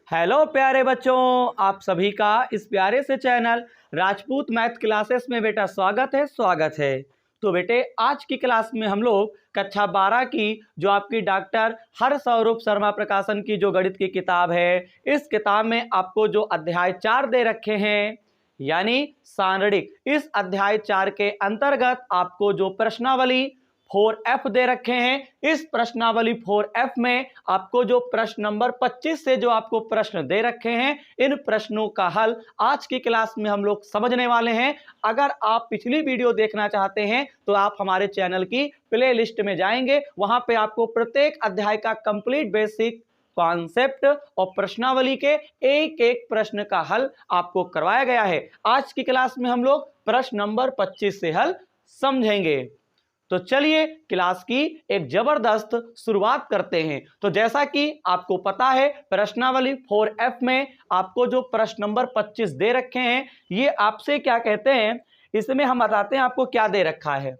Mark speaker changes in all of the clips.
Speaker 1: Hello प्यारे बच्चों, आप सभी का इस प्यारे से चैनल राजपूत मैथ क्लासेस में बेटा स्वागत है। तो बेटे आज की क्लास में हम लोग कक्षा 12 की जो आपकी डॉक्टर हरसौरूप शर्मा प्रकाशन की जो गणित की किताब है, इस किताब में आपको जो अध्याय 4 दे रखे हैं यानी सारणिक, इस अध्याय 4 के अंतर्गत आपको जो प्रश्नावली 4F दे रखे हैं, इस प्रश्नावली 4F में आपको जो प्रश्न नंबर 25 से जो आपको प्रश्न दे रखे हैं, इन प्रश्नों का हल आज की क्लास में हम लोग समझने वाले हैं। अगर आप पिछली वीडियो देखना चाहते हैं तो आप हमारे चैनल की प्ले लिस्ट में जाएंगे, वहां पे आपको प्रत्येक अध्याय का कंप्लीट बेसिक कॉन्सेप्ट और प्रश्नावली के एक एक प्रश्न का हल आपको करवाया गया है। आज की क्लास में हम लोग प्रश्न नंबर 25 से हल समझेंगे। तो चलिए क्लास की एक जबरदस्त शुरुआत करते हैं। तो जैसा कि आपको पता है, प्रश्नावली 4F में आपको जो प्रश्न नंबर 25 दे रखे हैं, ये आपसे क्या कहते हैं, इसमें हम बताते हैं आपको क्या दे रखा है।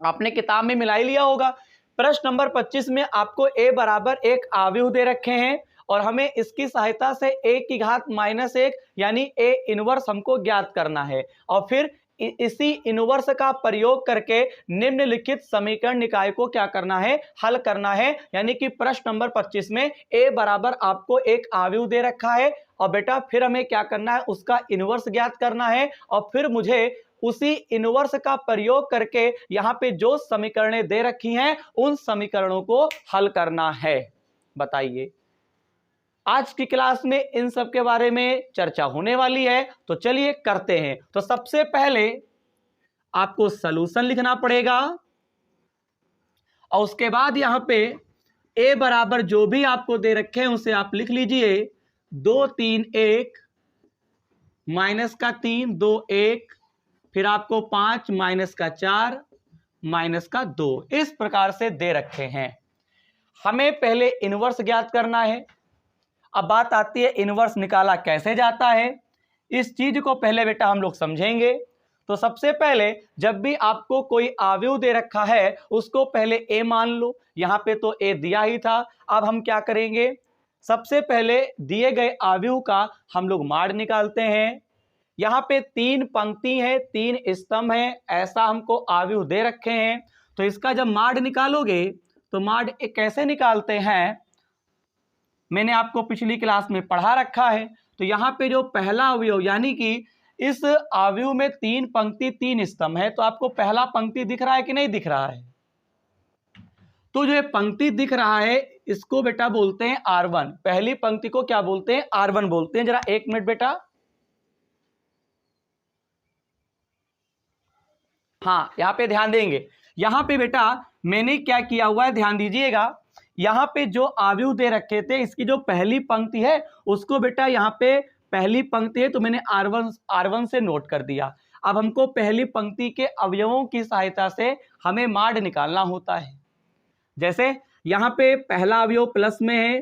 Speaker 1: आपने किताब में मिला ही लिया होगा। प्रश्न नंबर 25 में आपको a बराबर एक आव्यूह दे रखे हैं और हमें इसकी सहायता से a की घात -1 यानी a इनवर्स हमको ज्ञात करना है और फिर इसी इनवर्स का प्रयोग करके निम्नलिखित समीकरण निकाय को क्या करना है, हल करना है। यानी कि प्रश्न नंबर 25 में a बराबर आपको एक आव्यूह दे रखा है और बेटा फिर हमें क्या करना है, उसका इनवर्स ज्ञात करना है और फिर मुझे उसी इनवर्स का प्रयोग करके यहां पे जो समीकरणें दे रखी हैं उन समीकरणों को हल करना है। बताइए, आज की क्लास में इन सब के बारे में चर्चा होने वाली है, तो चलिए करते हैं। तो सबसे पहले आपको सॉल्यूशन लिखना पड़ेगा और उसके बाद यहां पे a बराबर जो भी आपको दे रखे हैं उसे आप लिख लीजिए 2 3 1 माइनस का 3 2 1, फिर आपको 5 माइनस का 4 माइनस का 2, इस प्रकार से दे रखे हैं। हमें पहले इनवर्स ज्ञात करना है। अब बात आती है इनवर्स निकाला कैसे जाता है, इस चीज को पहले बेटा हम लोग समझेंगे। तो सबसे पहले जब भी आपको कोई आव्यूह दे रखा है उसको पहले a मान लो। यहां पे तो a दिया ही था। अब हम क्या करेंगे, सबसे पहले दिए गए आव्यूह का हम लोग माड निकालते हैं। यहाँ पे 3 पंक्ति है, 3 स्तंभ है, ऐसा हमको आव्यूह दे रखे हैं। तो इसका जब माड निकालोगे तो माड कैसे निकालते हैं, मैंने आपको पिछली क्लास में पढ़ा रखा है। तो यहाँ पे जो पहला अवयव यानी कि इस आव्यूह में 3 पंक्ति 3 स्तंभ है, तो आपको पहला पंक्ति दिख रहा है कि नहीं दिख रहा है? तो जो पंक्ति दिख रहा है इसको बेटा बोलते हैं R1। पहली पंक्ति को क्या बोलते हैं, R1 बोलते हैं। जरा एक मिनट बेटा, हाँ यहाँ पे ध्यान देंगे। यहाँ पे बेटा मैंने क्या किया हुआ है, ध्यान दीजिएगा। यहाँ पे जो आव्यूह दे रखे थे इसकी जो पहली पंक्ति है उसको बेटा यहाँ पे पहली पंक्ति है तो मैंने R1 से नोट कर दिया। अब हमको पहली पंक्ति के अवयवों की सहायता से हमें माड निकालना होता है। जैसे यहाँ पे पहला अवयव प्लस में है,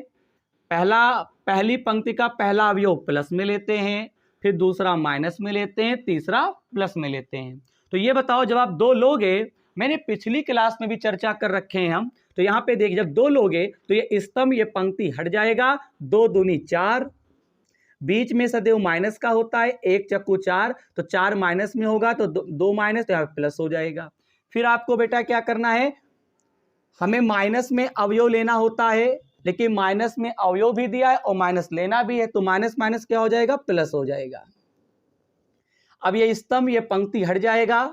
Speaker 1: पहली पंक्ति का पहला अवयव प्लस में लेते हैं, फिर दूसरा माइनस में लेते हैं, तीसरा प्लस में लेते हैं। तो ये बताओ जब आप 2 लोगे, मैंने पिछली क्लास में भी चर्चा कर रखे हैं हम, तो यहाँ पे देखिए जब 2 लोगे तो ये स्तंभ ये पंक्ति हट जाएगा, 2 दूनी 4, बीच में सदैव माइनस का होता है, 1 चक्कू 4, तो 4 माइनस में होगा तो 2 माइनस, तो यहाँ प्लस हो जाएगा। फिर आपको बेटा क्या करना है, हमें माइनस में अवयव लेना होता है, लेकिन माइनस में अवयव भी दिया है और माइनस लेना भी है, तो माइनस माइनस क्या हो जाएगा, प्लस हो जाएगा। अब ये स्तंभ ये पंक्ति हट जाएगा,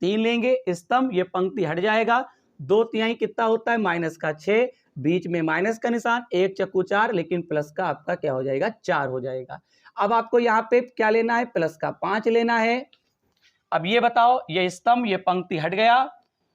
Speaker 1: 3 लेंगे, स्तंभ ये पंक्ति हट जाएगा, 2 तिहाई कितना होता है, माइनस का 6, बीच में माइनस का निशान, 1 चक्कू 4, लेकिन प्लस का आपका क्या हो जाएगा, 4 हो जाएगा। अब आपको यहाँ पे क्या लेना है, प्लस का 5 लेना है। अब ये बताओ, ये स्तंभ ये पंक्ति हट गया,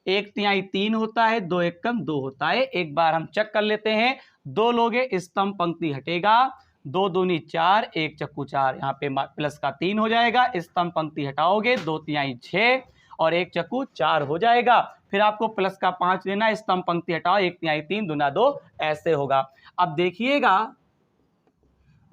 Speaker 1: 1 तिहाई 3 होता है, 2 एकम 2 होता है। एक बार हम चेक कर लेते हैं, 2 लोगे स्तंभ पंक्ति हटेगा, 2 दूनी 4, 1 चक्कू 4, यहाँ पे प्लस का 3 हो जाएगा, स्तंभ पंक्ति हटाओगे 2 तिहाई 6 और 1 चक्कू 4 हो जाएगा। फिर आपको प्लस का 5 लेना, स्तंभ पंक्ति हटाओ, 1 तिहाई 3 दूना 2, ऐसे होगा। अब देखिएगा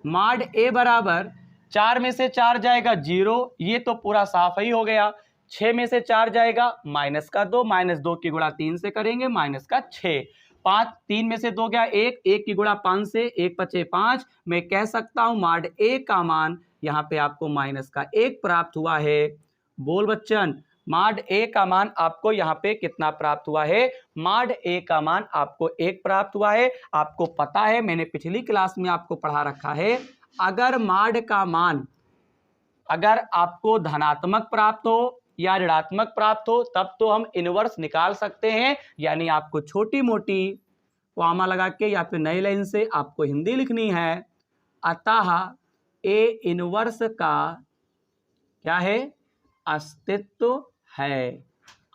Speaker 1: माड a बराबर 4 में से 4 जाएगा 0, ये तो पूरा साफ ही हो गया। 6 में से 4 जाएगा -2, -2 की गुणा 3 से करेंगे -6, 5 3 में से 2 गया 1, 1 की गुणा 5 से 1 पचे 5। मैं कह सकता हूं मॉड ए का मान यहाँ पे आपको माइनस का 1 प्राप्त हुआ है। बोल बच्चन, मॉड ए का मान आपको यहाँ पे कितना प्राप्त हुआ है? मॉड ए का मान आपको 1 प्राप्त हुआ है। आपको पता है, मैंने पिछली क्लास में आपको पढ़ा रखा है, अगर मॉड का मान अगर आपको धनात्मक प्राप्त हो या ऋणात्मक प्राप्त हो तब तो हम इनवर्स निकाल सकते हैं। यानी आपको छोटी मोटी कॉमा लगा के या फिर नई लाइन से आपको हिंदी लिखनी है। अतः ए इनवर्स का क्या है? अस्तित्व है।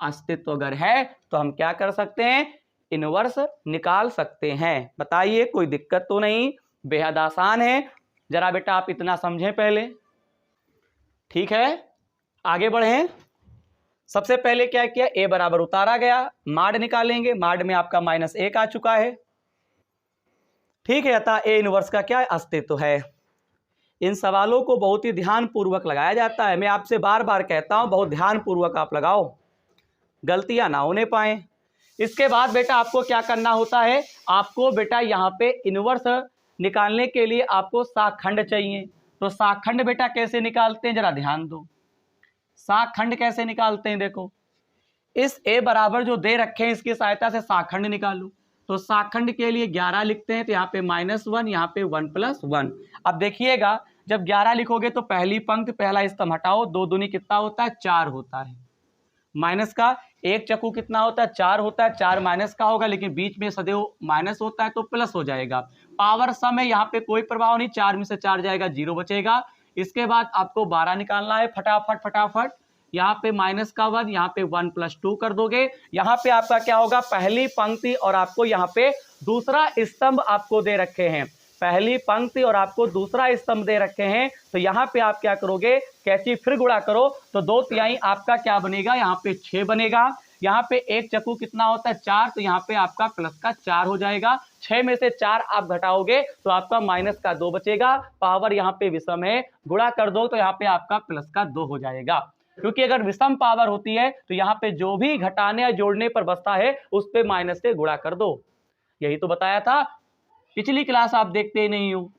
Speaker 1: अस्तित्व अगर है तो हम क्या कर सकते हैं? इनवर्स निकाल सकते हैं। बताइए, कोई दिक्कत तो नहीं? बेहद आसान है। जरा बेटा आप इतना समझें पहले, ठीक है? आगे बढ़ें। सबसे पहले क्या किया? ए बराबर उतारा गया, मॉड निकालेंगे। मॉड में आपका -1 आ चुका है, ठीक है। अतः ए इनवर्स का क्या अस्तित्व है। इन सवालों को बहुत ही ध्यान पूर्वक लगाया जाता है। मैं आपसे बार बार कहता हूं, बहुत ध्यान पूर्वक आप लगाओ, गलतियां ना होने पाए। इसके बाद बेटा आपको क्या करना होता है? आपको बेटा यहाँ पे इनवर्स निकालने के लिए आपको शाखंड चाहिए। तो शाखंड बेटा कैसे निकालते हैं, जरा ध्यान दो। शाखंड कैसे निकालते हैं? देखो, इस ए बराबर जो दे रखे हैं इसकी सहायता से शाखंड निकालो। तो शाखंड के लिए 11 लिखते हैं, तो यहाँ पे -1, यहाँ पे 1 + 1। अब देखिएगा, जब 11 लिखोगे तो पहली पंक्ति पहला स्तंभ हटाओ, 2 दूनी कितना होता है? 4 होता है। माइनस का 1 चक्कू कितना होता है? 4 होता है। 4 माइनस का होगा, लेकिन बीच में सदैव माइनस होता है तो प्लस हो जाएगा। पावर सम है, यहाँ पे कोई प्रभाव नहीं, 4 में से 4 जाएगा, 0 बचेगा। इसके बाद आपको 12 निकालना है। फटाफट फटाफट, यहाँ पे -1, यहाँ पे 1 + 2 कर दोगे। यहाँ पे आपका क्या होगा? पहली पंक्ति और आपको यहाँ पे दूसरा स्तंभ आपको दे रखे हैं। पहली पंक्ति और आपको दूसरा स्तंभ दे रखे हैं। तो यहाँ पे आप क्या करोगे? कैंची फिर गुणा करो तो 2/3 आपका क्या बनेगा? यहाँ पे 6 बनेगा। यहाँ पे 1 चक्कू कितना होता है? 4, तो यहाँ पे आपका प्लस का 4 हो जाएगा। 6 में से 4 आप घटाओगे तो आपका -2 बचेगा। पावर यहाँ पे विषम है, गुणा कर दो तो यहाँ पे आपका +2 हो जाएगा। क्योंकि अगर विषम पावर होती है तो यहाँ पे जो भी घटाने या जोड़ने पर बचता है उस पे माइनस से गुणा कर दो। यही तो बताया था, पिछली क्लास आप देखते नहीं हो।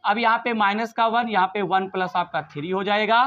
Speaker 1: अब यहाँ पे -1, यहाँ पे 1 + आपका 3 हो जाएगा।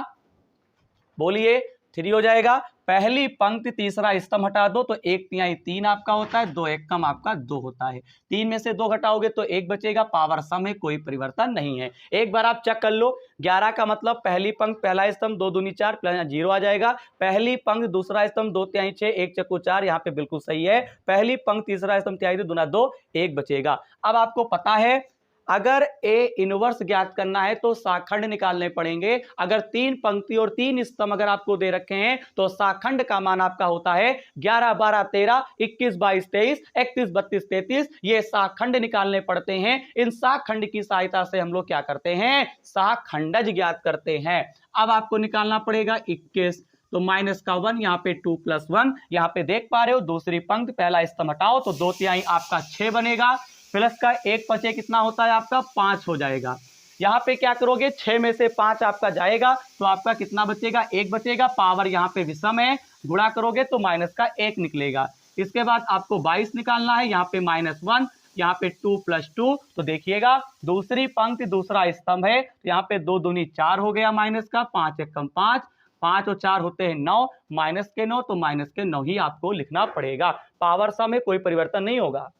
Speaker 1: बोलिए, 3 हो जाएगा। पहली पंक्ति तीसरा स्तंभ हटा दो तो 1/3 3 आपका होता है, 2 1 कम आपका 2 होता है। 3 में से 2 घटाओगे तो 1 बचेगा। पावर सम है, कोई परिवर्तन नहीं है। एक बार आप चेक कर लो। 11 का मतलब पहली पंक्ति पहला स्तंभ 2 दूनी 4 प्लस 0 आ जाएगा। पहली पंक्ति दूसरा स्तंभ 2/3 6 1 चक्कू 4, यहाँ पे बिल्कुल सही है। पहली पंक्ति तीसरा स्तंभ 3 दूना 2 1 बचेगा। अब आपको पता है, अगर ए इनवर्स ज्ञात करना है तो शाखंड निकालने पड़ेंगे। अगर 3 पंक्ति और 3 स्तंभ अगर आपको दे रखे हैं तो शाखंड का मान आपका होता है 11 12 13 21 22 23 31 32 33। ये शाखंड निकालने पड़ते हैं। इन शाखंड की सहायता से हम लोग क्या करते हैं? शाखंडज ज्ञात करते हैं। अब आपको निकालना पड़ेगा 21, तो -1, यहाँ पे 2 + 1। यहाँ पे देख पा रहे हो, दूसरी पंक्ति पहला स्तंभ हटाओ तो 2/3 आपका 6 बनेगा। प्लस का 1 पचे कितना होता है आपका? 5 हो जाएगा। यहाँ पे क्या करोगे? 6 में से 5 आपका जाएगा तो आपका कितना बचेगा? 1 बचेगा। पावर यहाँ पे विषम है, गुणा करोगे तो -1 निकलेगा। इसके बाद आपको 22 निकालना है। यहाँ पे -1, यहाँ पे 2 + 2। तो देखिएगा, दूसरी पंक्ति दूसरा स्तंभ है तो यहाँ पे 2 दूनी 4 हो गया माइनस का, 5 1 कम 5, 5 और 4 होते हैं 9, -9, तो -9 ही आपको लिखना पड़ेगा। पावर सम में कोई परिवर्तन नहीं होगा।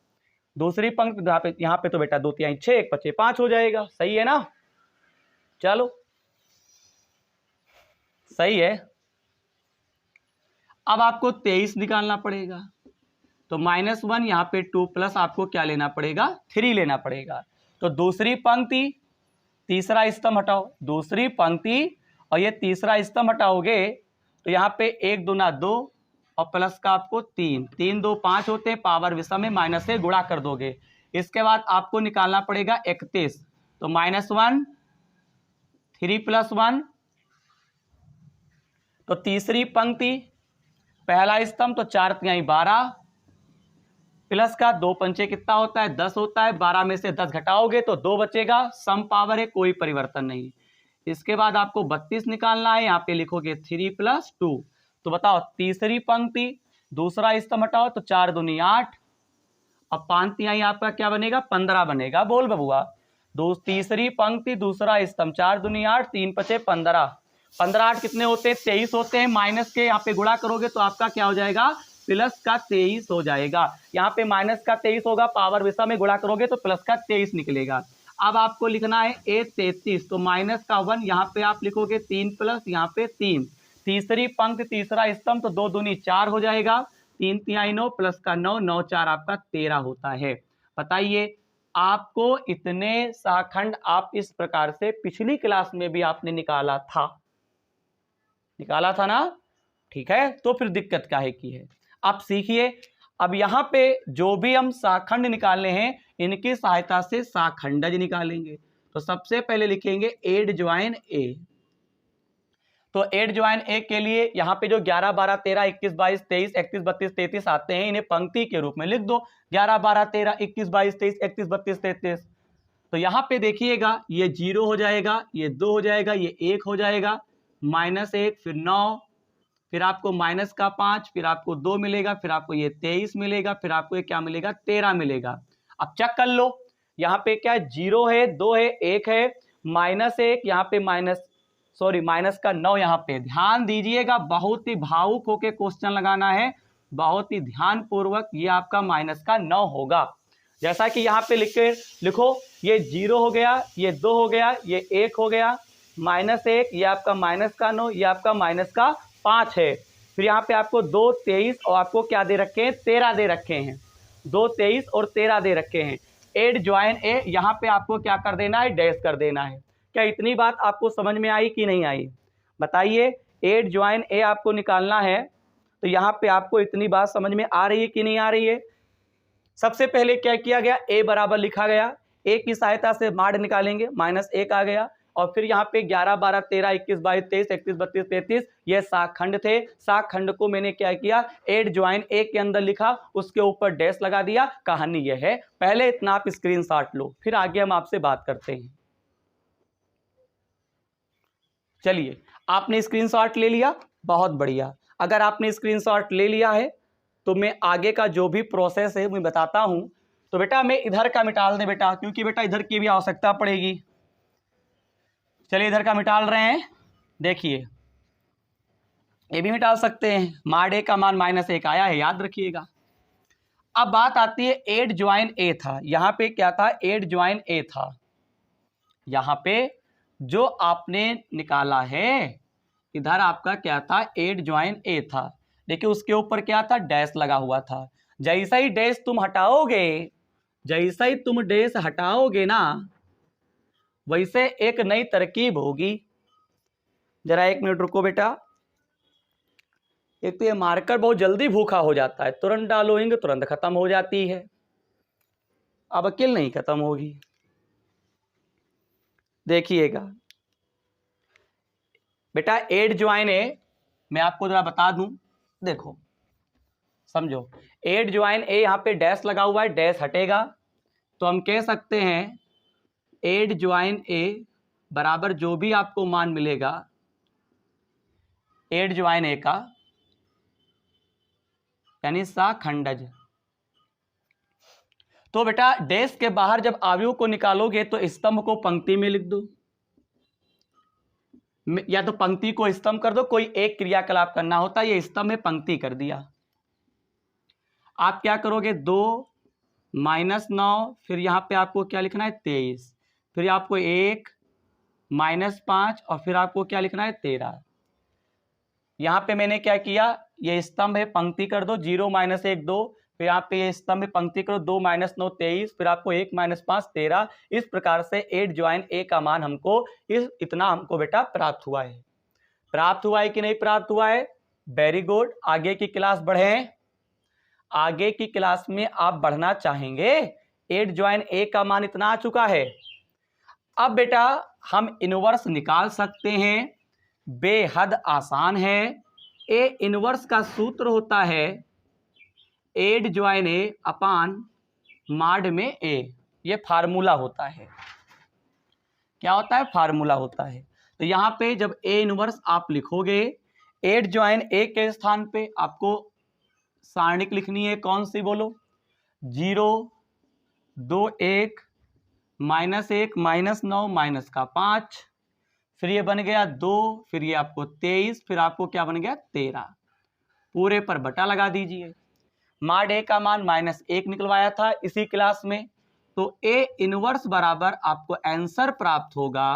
Speaker 1: दूसरी पंक्ति यहाँ पे तो बेटा 2/3 6 1 पचे 5 हो जाएगा। सही है ना? चलो, सही है। अब आपको 23 निकालना पड़ेगा। तो -1, यहाँ पे 2 प्लस आपको क्या लेना पड़ेगा? 3 लेना पड़ेगा। तो दूसरी पंक्ति तीसरा स्तंभ हटाओ, दूसरी पंक्ति और ये तीसरा स्तंभ हटाओगे तो यहाँ पे 1 दूना 2 और प्लस का आपको 3, 3 2 5 होते हैं। पावर विषम में, माइनस से गुणा कर दोगे। इसके बाद आपको निकालना पड़ेगा 31, तो -1 3 + 1। तो तीसरी पंक्ति पहला स्तंभ तो 4 तिहाई 12 प्लस का 2 पंचे कितना होता है? 10 होता है। 12 में से 10 घटाओगे तो 2 बचेगा। सम पावर है, कोई परिवर्तन नहीं। इसके बाद आपको 32 निकालना है। यहाँ पे लिखोगे 3 + 2। तो बताओ, तीसरी पंक्ति दूसरा स्तंभ हटाओ तो 4 दूनी 8 अब 5 तिहाई आपका क्या बनेगा 15 बनेगा। बोल बबुआ। तीसरी पंक्ति दूसरा स्तंभ, 4 दूनी 8, 3 पचे 15, 15 8 कितने होते हैं 23 होते हैं। माइनस के यहाँ पे गुणा करोगे तो आपका क्या हो जाएगा प्लस का 23 हो जाएगा। यहाँ पे माइनस का 23 होगा, पावर विषम में गुणा करोगे तो प्लस का 23 निकलेगा। अब आपको लिखना है A33, तो माइनस का 1 यहाँ पे आप लिखोगे 3 प्लस यहाँ पे 3। तीसरी पंक्ति तीसरा स्तंभ, तो 2 दूनी 4 हो जाएगा, 3 तिहाई 9 प्लस का 9, 9 4 आपका 13 होता है। बताइए आपको इतने शाखंड आप इस प्रकार से पिछली क्लास में भी आपने निकाला था ना, ठीक है। तो फिर दिक्कत काहे की है, आप सीखिए। अब यहाँ पे जो भी हम शाखंड निकालने हैं इनकी सहायता से शाखंडज निकालेंगे। तो सबसे पहले लिखेंगे एड ज्वाइन ए। तो एड ज्वाइन ए के लिए यहाँ पे जो 11 12 13 21 22 23 31 32 33 आते हैं, इन्हें पंक्ति के रूप में लिख दो। 11 12 13 21 22 23 31 32 33। तो यहाँ पे देखिएगा ये 0 हो जाएगा, ये 2 हो जाएगा, ये 1 हो जाएगा, -1, फिर 9, फिर आपको माइनस का 5, फिर आपको 2 मिलेगा, फिर आपको ये 23 मिलेगा, फिर आपको ये क्या मिलेगा 13 मिलेगा। अब चेक कर लो, यहाँ पे क्या 0 है, 2 है, 1 है, -1, यहाँ पे माइनस का 9। यहाँ पे ध्यान दीजिएगा, बहुत ही भावुक होके क्वेश्चन लगाना है, बहुत ही ध्यान पूर्वक। ये आपका माइनस का 9 होगा। जैसा कि यहाँ पे लिखो, ये 0 हो गया, ये 2 हो गया, ये 1 हो गया, -1, ये आपका माइनस का 9, ये आपका माइनस का 5 है। फिर यहाँ पे आपको 2 23 और आपको क्या दे रखे हैं 13 दे रखे हैं, 2 23 और 13 दे रखे हैं। एड ज्वाइन ए, यहाँ पे आपको क्या कर देना है डैश कर देना है। क्या इतनी बात आपको समझ में आई कि नहीं आई, बताइए। एड ज्वाइन ए आपको निकालना है, तो यहाँ पे आपको इतनी बात समझ में आ रही है कि नहीं आ रही है। सबसे पहले क्या किया गया, ए बराबर लिखा गया, ए की सहायता से माड निकालेंगे, -1 आ गया, और फिर यहाँ पे 11 12 13 21 22 23 31 32 33 ये शाखंड थे। शाखंड को मैंने क्या किया एड ज्वाइन ए के अंदर लिखा, उसके ऊपर डैश लगा दिया। कहानी यह है, पहले इतना आप स्क्रीनशॉट लो, फिर आगे हम आपसे बात करते हैं। चलिए, आपने स्क्रीनशॉट ले लिया, बहुत बढ़िया। अगर आपने स्क्रीनशॉट ले लिया है तो मैं आगे का जो भी प्रोसेस है मैं बताता हूं। तो बेटा मैं इधर का मिटाल दे बेटा, क्योंकि बेटा इधर की भी आवश्यकता पड़ेगी। चलिए इधर का मिटाल रहे हैं, देखिए ये भी मिटाल सकते हैं। माड ए का मान -1 आया है, याद रखिएगा। अब बात आती है एड ज्वाइन ए था, यहाँ पे क्या था एड ज्वाइन ए था। यहाँ पे जो आपने निकाला है इधर आपका क्या था एड ज्वाइन ए था। देखिए उसके ऊपर क्या था डैश लगा हुआ था। जैसा ही डैश तुम हटाओगे ना, वैसे एक नई तरकीब होगी। जरा 1 मिनट रुको बेटा। एक तो ये मार्कर बहुत जल्दी भूखा हो जाता है, तुरंत डालोगे तुरंत खत्म हो जाती है, अब अकेले नहीं खत्म होगी। देखिएगा बेटा एड ज्वाइन ए, मैं आपको जरा बता दूं, देखो समझो। एड ज्वाइन ए यहाँ पे डैश लगा हुआ है, डैश हटेगा तो हम कह सकते हैं एड ज्वाइन ए बराबर जो भी आपको मान मिलेगा एड ज्वाइन ए का, यानी शाखंडज। तो बेटा डैश के बाहर जब अवयव को निकालोगे तो स्तंभ को पंक्ति में लिख दो, या तो पंक्ति को स्तंभ कर दो, कोई एक क्रियाकलाप करना होता है, ये स्तंभ में पंक्ति कर दिया। आप क्या करोगे 2 -9, फिर यहाँ पे आपको क्या लिखना है 23, फिर आपको 1 -5 और फिर आपको क्या लिखना है 13। यहाँ पे मैंने क्या किया, ये स्तंभ है पंक्ति कर दो, 0 -1 2, फिर यहाँ पे ये स्तंभ में पंक्ति करो 2 -9 23, फिर आपको 1 -5 13। इस प्रकार से एड ज्वाइन ए का मान हमको इतना हमको बेटा प्राप्त हुआ है। प्राप्त हुआ है कि नहीं प्राप्त हुआ है, वेरी गुड। आगे की क्लास बढ़े, आगे की क्लास में आप बढ़ना चाहेंगे, एड ज्वाइन ए का मान इतना आ चुका है। अब बेटा हम इनवर्स निकाल सकते हैं, बेहद आसान है। ए इनवर्स का सूत्र होता है एड ज्वाइन ए अपान माड में ए, ये फार्मूला होता है। क्या होता है, फार्मूला होता है। तो यहाँ पे जब ए इनवर्स आप लिखोगे, एड ज्वाइन ए के स्थान पे आपको सारणिक लिखनी है, कौन सी बोलो, 0 2 1 -1 -9 माइनस का 5, फिर ये बन गया 2, फिर ये आपको 23, फिर आपको क्या बन गया 13। पूरे पर बटा लगा दीजिए। मॉड ए का मान -1 निकलवाया था इसी क्लास में, तो ए इनवर्स बराबर आपको आंसर प्राप्त होगा।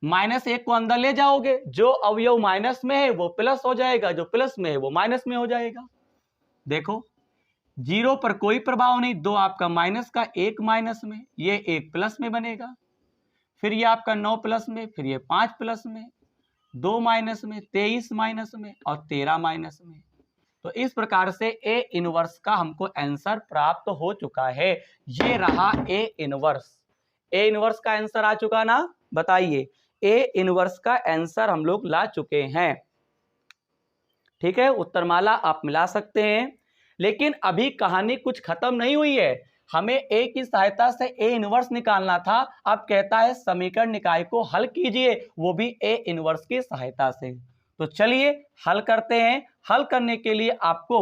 Speaker 1: -1 को अंदर ले जाओगे, जो अवयव माइनस में है वो प्लस हो जाएगा, जो प्लस में है वो माइनस में हो जाएगा। देखो 0 पर कोई प्रभाव नहीं, 2 आपका माइनस का, 1 माइनस में, ये 1 प्लस में बनेगा, फिर ये आपका 9 प्लस में, फिर ये 5 प्लस में, 2 माइनस में, 23 माइनस में और 13 माइनस में। तो इस प्रकार से ए इनवर्स का हमको आंसर प्राप्त हो चुका है। ये रहा ए इनवर्स। ए इनवर्स का आंसर आ चुका ना, बताइए। ए इनवर्स का आंसर हम लोग ला चुके हैं। ठीक है, उत्तरमाला आप मिला सकते हैं, लेकिन अभी कहानी कुछ खत्म नहीं हुई है। हमें ए की सहायता से ए इनवर्स निकालना था। अब कहता है समीकरण निकाय को हल कीजिए, वो भी ए इनवर्स की सहायता से। तो चलिए हल करते हैं। हल करने के लिए आपको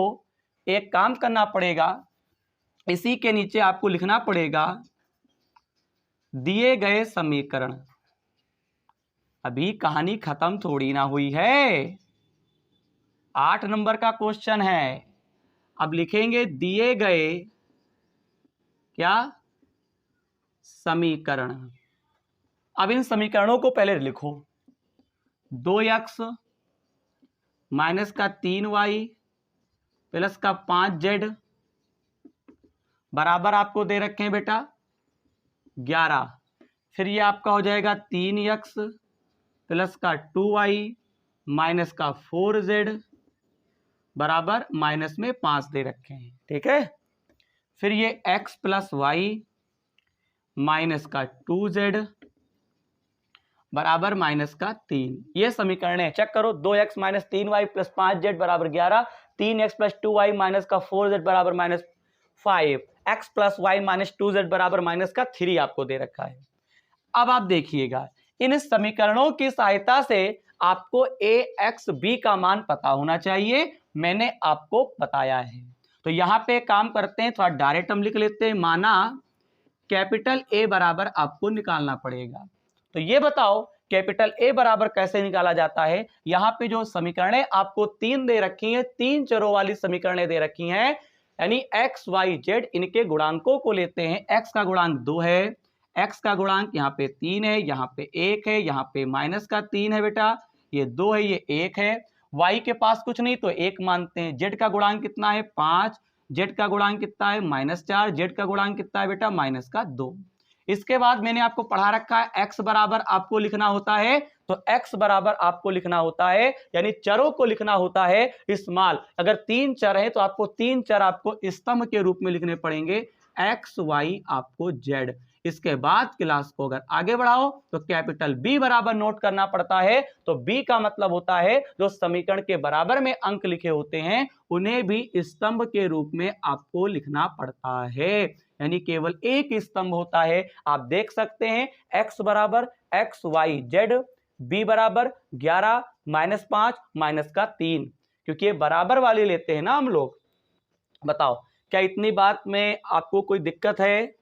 Speaker 1: एक काम करना पड़ेगा, इसी के नीचे आपको लिखना पड़ेगा दिए गए समीकरण। अभी कहानी खत्म थोड़ी ना हुई है, 8 नंबर का क्वेश्चन है। अब लिखेंगे दिए गए क्या समीकरण। अब इन समीकरणों को पहले लिखो। 2x माइनस का 3y प्लस का 5z बराबर आपको दे रखे हैं बेटा 11। फिर ये आपका हो जाएगा 3x प्लस का 2y माइनस का 4z बराबर माइनस में 5 दे रखे हैं। ठीक है, फिर ये x प्लस वाई माइनस का 2z बराबर माइनस का 3। ये समीकरण है, चेक करो। 2x minus 3y plus 5z बराबर 11, 3x प्लस 2y माइनस का 4z बराबर -5, x plus Y minus 2z बराबर माइनस का 3 आपको दे रखा है। अब आप देखिएगा, इन समीकरणों की सहायता से आपको a x b का मान पता होना चाहिए, मैंने आपको बताया है। तो यहां पे काम करते हैं, थोड़ा डायरेक्ट हम लिख लेते हैं। माना कैपिटल A बराबर आपको निकालना पड़ेगा। तो ये बताओ कैपिटल A बराबर कैसे निकाला जाता है। यहां पे जो समीकरणें आपको 3 दे रखी हैं, 3 चरों वाली समीकरणें दे रखी हैं, यानी x y z, इनके गुणांकों को लेते हैं। x का गुणांक 2 है, x का गुणांक यहाँ पे 3 है, यहाँ पे 1 है, यहाँ पे माइनस का 3 है बेटा, ये 2 है, ये 1 है। y के पास कुछ नहीं तो 1 मानते हैं। z का गुणांक कितना है 5, z का गुणांक कितना है -4, z का गुणांक कितना है बेटा -2। इसके बाद मैंने आपको पढ़ा रखा है x बराबर आपको लिखना होता है, तो x बराबर आपको लिखना होता है, यानी चरों को लिखना होता है स्मॉल। अगर 3 चर है तो आपको 3 चर आपको स्तंभ के रूप में लिखने पड़ेंगे, x y आपको z। इसके बाद क्लास को अगर आगे बढ़ाओ तो कैपिटल B बराबर नोट करना पड़ता है। तो B का मतलब होता है जो समीकरण के बराबर में अंक लिखे होते हैं उन्हें भी स्तंभ के रूप में आपको लिखना पड़ता है, यानी केवल एक स्तंभ होता है। आप देख सकते हैं x बराबर x y z, b बराबर 11 -5 माइनस का 3, क्योंकि ये बराबर वाली लेते हैं ना हम लोग। बताओ क्या इतनी बात में आपको कोई दिक्कत है,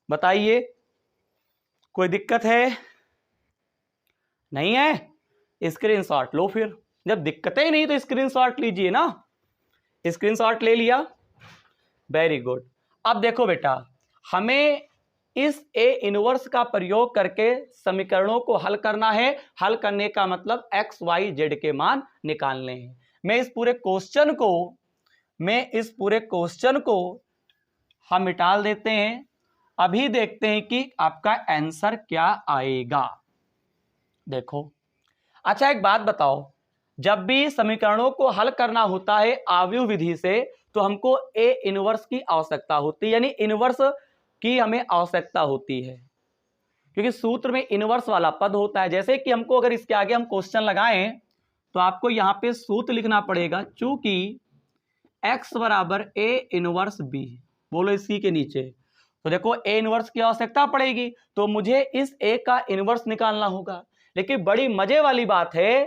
Speaker 1: बताइए, कोई दिक्कत है? नहीं है? स्क्रीनशॉट लो। फिर जब दिक्कतें ही नहीं तो स्क्रीनशॉट लीजिए ना। स्क्रीनशॉट ले लिया, वेरी गुड। अब देखो बेटा, हमें इस ए इनवर्स का प्रयोग करके समीकरणों को हल करना है। हल करने का मतलब x y z के मान निकालने हैं। मैं इस पूरे क्वेश्चन को हम मिटा देते हैं। अभी देखते हैं कि आपका आंसर क्या आएगा। देखो, अच्छा एक बात बताओ, जब भी समीकरणों को हल करना होता है आव्यूह विधि से तो हमको ए इनवर्स की आवश्यकता होती है, यानी इनवर्स की हमें आवश्यकता होती है, क्योंकि सूत्र में इनवर्स वाला पद होता है। जैसे कि हमको अगर इसके आगे हम क्वेश्चन लगाएं तो आपको यहां पे सूत्र लिखना पड़ेगा, चूंकि x बराबर a इनवर्स b, बोलो इसी के नीचे। तो देखो ए इनवर्स की आवश्यकता पड़ेगी तो मुझे इस ए का इनवर्स निकालना होगा। लेकिन बड़ी मजे वाली बात है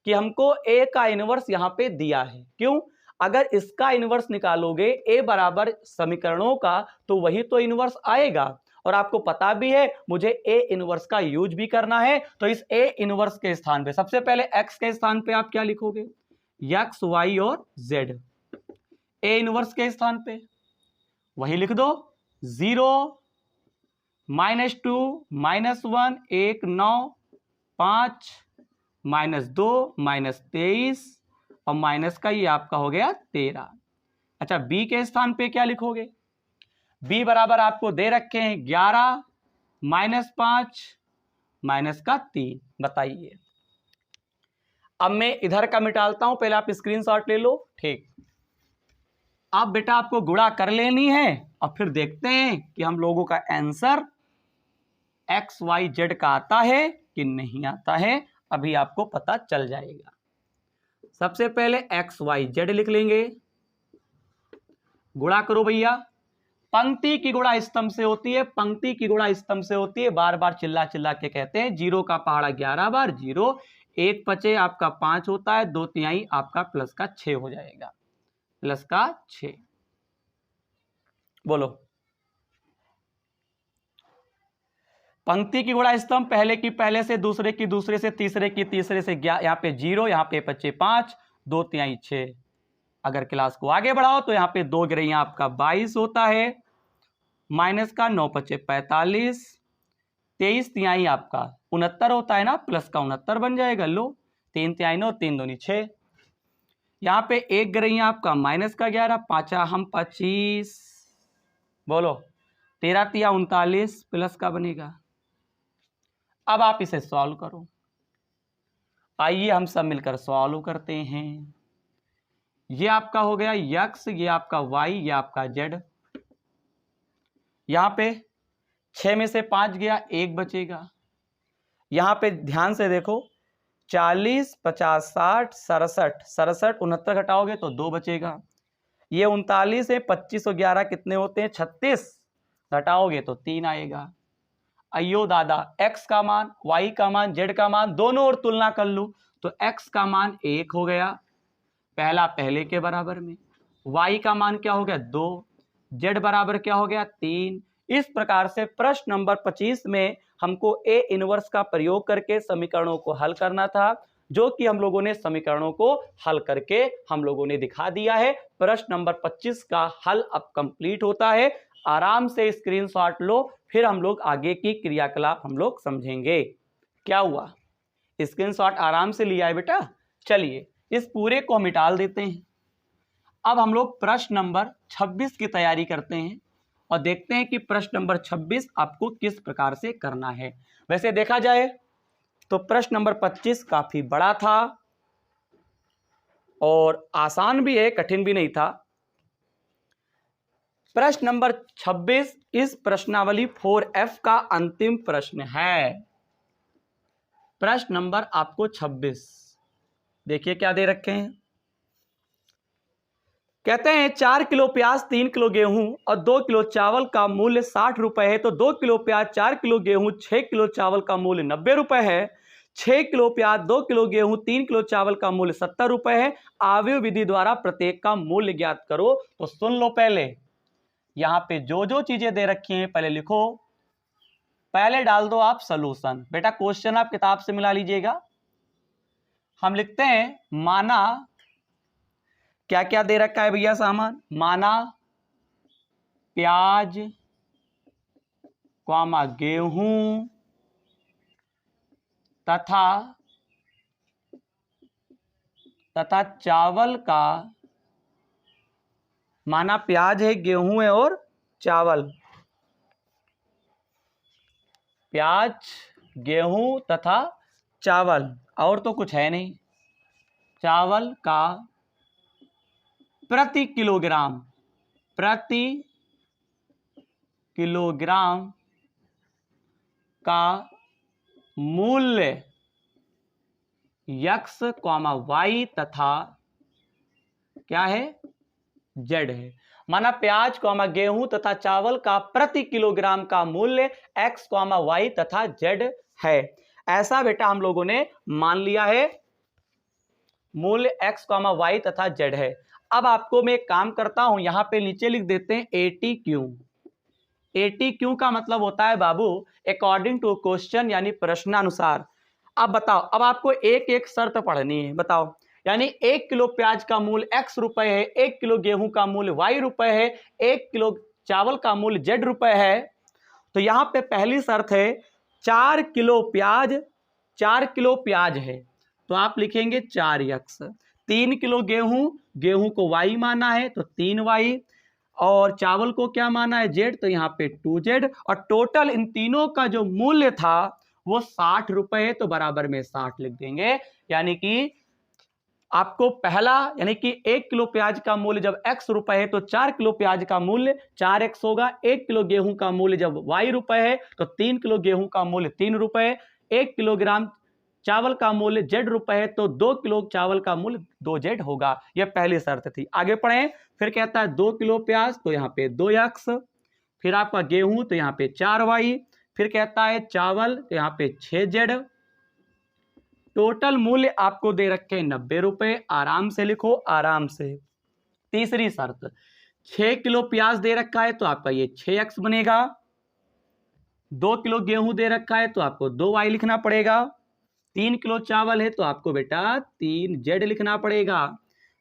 Speaker 1: कि हमको ए का इनवर्स यहां पे दिया है। क्यों? अगर इसका इनवर्स निकालोगे ए बराबर समीकरणों का, तो वही तो इनवर्स आएगा। और आपको पता भी है मुझे ए इनवर्स का यूज भी करना है। तो इस ए इनवर्स के स्थान पे सबसे पहले एक्स के स्थान पे आप क्या लिखोगे? एक्स, वाई और जेड। ए इनवर्स के स्थान पे वही लिख दो, 0 -2 -1 1 9 5 -2 -23 और माइनस का ये आपका हो गया 13। अच्छा, बी के स्थान पे क्या लिखोगे? बी बराबर आपको दे रखे हैं 11 -5 -3। बताइए, अब मैं इधर का मिटालता हूं, पहले आप स्क्रीनशॉट ले लो। ठीक, अब बेटा आपको गुणा कर लेनी है और फिर देखते हैं कि हम लोगों का आंसर एक्स वाई जेड का आता है कि नहीं आता है। अभी आपको पता चल जाएगा। सबसे पहले एक्स वाई जेड लिख लेंगे, गुणा करो भैया। पंक्ति की गुणा स्तंभ से होती है, पंक्ति की गुणा स्तंभ से होती है। बार बार चिल्ला चिल्ला के कहते हैं। 0 का पहाड़ा 11 बार 0, 1 पचे आपका 5 होता है, 2 तिहाई आपका प्लस का 6 हो जाएगा, प्लस का 6। बोलो, पंक्ति की गुणा स्तंभ पहले की पहले से, दूसरे की दूसरे से, तीसरे की तीसरे से। यहाँ पे 0, यहाँ पे पचे 5, 2 तिहाई 6। अगर क्लास को आगे बढ़ाओ तो यहाँ पे 2 गिरैया आपका 22 होता है, माइनस का 9 पचे 45, 23 तिहाई आपका 69 होता है ना, प्लस का 69 बन जाएगा। लो, 3 तिहाई 9, 3 दूनी 6। यहाँ पे 1 गिरैया आपका माइनस का 11, 5 हम 25, बोलो 13 तिया 39, प्लस का बनेगा। अब आप इसे सॉल्व करो। आइए हम सब मिलकर सॉल्व करते हैं। ये आपका हो गया यक्स, ये आपका वाई, ये आपका जेड। यहां पे 6 में से 5 गया, 1 बचेगा। यहां पे ध्यान से देखो, 40 50 60 67 67 69 घटाओगे तो 2 बचेगा। ये 39 है, 25 और 11 कितने होते हैं? 36, घटाओगे तो 3 आएगा। अयो दादा, x का मान, y का मान, z का मान दोनों और तुलना कर लूं तो x का मान 1 हो गया, पहला पहले के बराबर में। y का मान क्या हो गया? 2। z बराबर क्या हो गया? 3। इस प्रकार से प्रश्न नंबर 25 में हमको a इनवर्स का प्रयोग करके समीकरणों को हल करना था, जो कि हम लोगों ने समीकरणों को हल करके हम लोगों ने दिखा दिया है। प्रश्न नंबर 25 का हल अब कंप्लीट होता है। आराम से स्क्रीनशॉट लो, फिर हम लोग आगे की क्रियाकलाप हम लोग समझेंगे। क्या हुआ? स्क्रीनशॉट आराम से लिया है बेटा? चलिए इस पूरे को मिटाल देते हैं। अब हम लोग प्रश्न नंबर 26 की तैयारी करते हैं और देखते हैं कि प्रश्न नंबर 26 आपको किस प्रकार से करना है। वैसे देखा जाए तो प्रश्न नंबर 25 काफी बड़ा था और आसान भी है, कठिन भी नहीं था। प्रश्न नंबर 26 इस प्रश्नावली 4F का अंतिम प्रश्न है। प्रश्न नंबर आपको 26 देखिए क्या दे रखे हैं। कहते हैं 4 किलो प्याज, 3 किलो गेहूं और 2 किलो चावल का मूल्य 60 रुपए है, तो 2 किलो प्याज, 4 किलो गेहूं, 6 किलो चावल का मूल्य 90 रुपए है। 6 किलो प्याज, 2 किलो गेहूं, 3 किलो चावल का मूल्य 70 रुपए है। आव्यूह विधि द्वारा प्रत्येक का मूल्य ज्ञात करो। तो सुन लो, पहले यहां पे जो जो चीजें दे रखी हैं पहले लिखो, पहले डाल दो आप सॉल्यूशन। बेटा क्वेश्चन आप किताब से मिला लीजिएगा। हम लिखते हैं माना, क्या क्या दे रखा है भैया सामान? माना प्याज, गेहूं तथा चावल का, माना प्याज है, गेहूं है और चावल, प्याज, गेहूं तथा चावल, और तो कुछ है नहीं। चावल का प्रति किलोग्राम का मूल्य x, y तथा क्या है? z है। माना प्याज, गेहूं तथा चावल का प्रति किलोग्राम का मूल्य x, y तथा z है। ऐसा बेटा हम लोगों ने मान लिया है, मूल्य x, y तथा z है। अब आपको मैं एक काम करता हूं, यहां पे नीचे लिख देते हैं ATQ। ATQ का मतलब होता है बाबू अकॉर्डिंग टू क्वेश्चन, यानी प्रश्नानुसार। अब बताओ, अब आपको एक एक शर्त पढ़नी है। बताओ, यानी 1 किलो प्याज का मूल्य X रुपए है, 1 किलो गेहूं का मूल्य Y रुपए है, 1 किलो चावल का मूल्य Z रुपए है। तो यहां पे पहली शर्त है 4 किलो प्याज, 4 किलो प्याज है तो आप लिखेंगे 4x। 3 किलो गेहूं, गेहूं को Y माना है तो 3y, और चावल को क्या माना है Z, तो यहाँ पे 2Z, और टोटल इन तीनों का जो मूल्य था वो 60 रुपए है तो बराबर में 60 लिख देंगे। यानी कि आपको पहला, यानी कि 1 किलो प्याज का मूल्य जब X रुपए है तो 4 किलो प्याज का मूल्य 4x होगा। 1 किलो गेहूं का मूल्य जब Y रुपए है तो 3 किलो गेहूं का मूल्य 3 रुपए। 1 किलोग्राम चावल का मूल्य Z रुपए है तो 2 किलो चावल का मूल्य 2Z होगा। यह पहली शर्त थी। आगे पढ़ें। फिर कहता है 2 किलो प्याज तो यहाँ पे 2x, फिर आपका गेहूं तो यहाँ पे 4y, फिर कहता है चावल तो यहाँ पे 6Z। टोटल मूल्य आपको दे रखे हैं 90 रुपए। आराम से लिखो, आराम से। तीसरी शर्त, 6 किलो प्याज दे रखा है तो आपका ये 6x बनेगा। 2 किलो गेहूं दे रखा है तो आपको 2y लिखना पड़ेगा। 3 किलो चावल है तो आपको बेटा 3Z लिखना पड़ेगा।